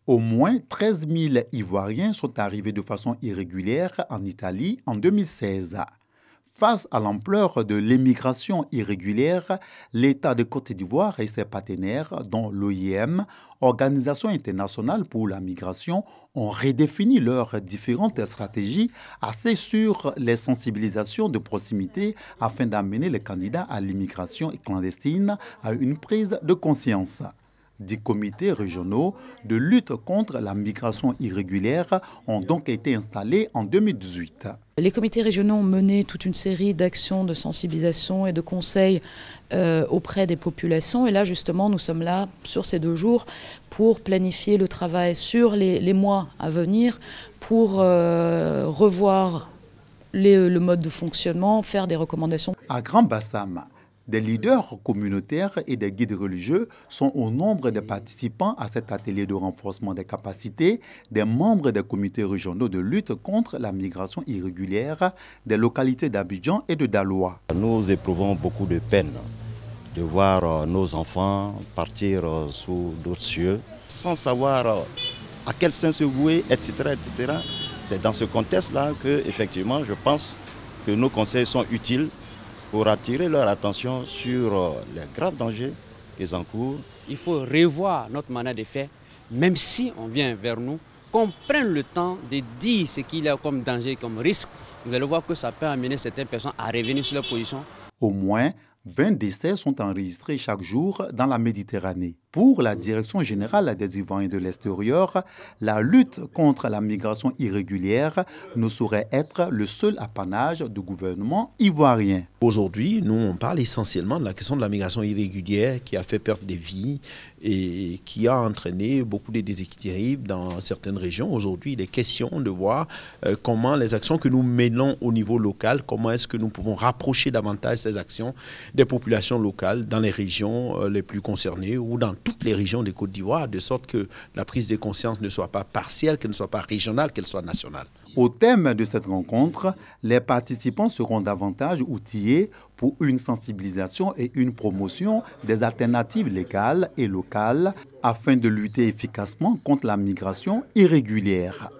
Au moins 13 000 Ivoiriens sont arrivés de façon irrégulière en Italie en 2016. Face à l'ampleur de l'immigration irrégulière, l'État de Côte d'Ivoire et ses partenaires, dont l'OIM, Organisation internationale pour la migration, ont redéfini leurs différentes stratégies axées sur les sensibilisations de proximité afin d'amener les candidats à l'immigration clandestine à une prise de conscience. 10 comités régionaux de lutte contre la migration irrégulière ont donc été installés en 2018. Les comités régionaux ont mené toute une série d'actions de sensibilisation et de conseils auprès des populations. Et là, justement, nous sommes là sur ces 2 jours pour planifier le travail sur les mois à venir, pour revoir le mode de fonctionnement, faire des recommandations. À Grand Bassam, des leaders communautaires et des guides religieux sont au nombre des participants à cet atelier de renforcement des capacités des membres des comités régionaux de lutte contre la migration irrégulière des localités d'Abidjan et de Daloa. Nous éprouvons beaucoup de peine de voir nos enfants partir sous d'autres cieux sans savoir à quel sein se vouer, etc., etc. C'est dans ce contexte-là que, effectivement, je pense que nos conseils sont utiles pour attirer leur attention sur les graves dangers qu'ils encourent. Il faut revoir notre manière de faire, même si on vient vers nous, qu'on prenne le temps de dire ce qu'il y a comme danger, comme risque. Vous allez voir que ça peut amener certaines personnes à revenir sur leur position. Au moins 20 décès sont enregistrés chaque jour dans la Méditerranée. Pour la Direction générale des Ivoiriens de l'extérieur, la lutte contre la migration irrégulière ne saurait être le seul apanage du gouvernement ivoirien. Aujourd'hui, nous, on parle essentiellement de la question de la migration irrégulière qui a fait perdre des vies et qui a entraîné beaucoup de déséquilibres dans certaines régions. Aujourd'hui, il est question de voir comment les actions que nous menons au niveau local, comment est-ce que nous pouvons rapprocher davantage ces actions des populations locales dans les régions les plus concernées ou dans toutes les régions des Côtes d'Ivoire, de sorte que la prise de conscience ne soit pas partielle, qu'elle ne soit pas régionale, qu'elle soit nationale. Au thème de cette rencontre, les participants seront davantage outillés pour une sensibilisation et une promotion des alternatives légales et locales afin de lutter efficacement contre la migration irrégulière.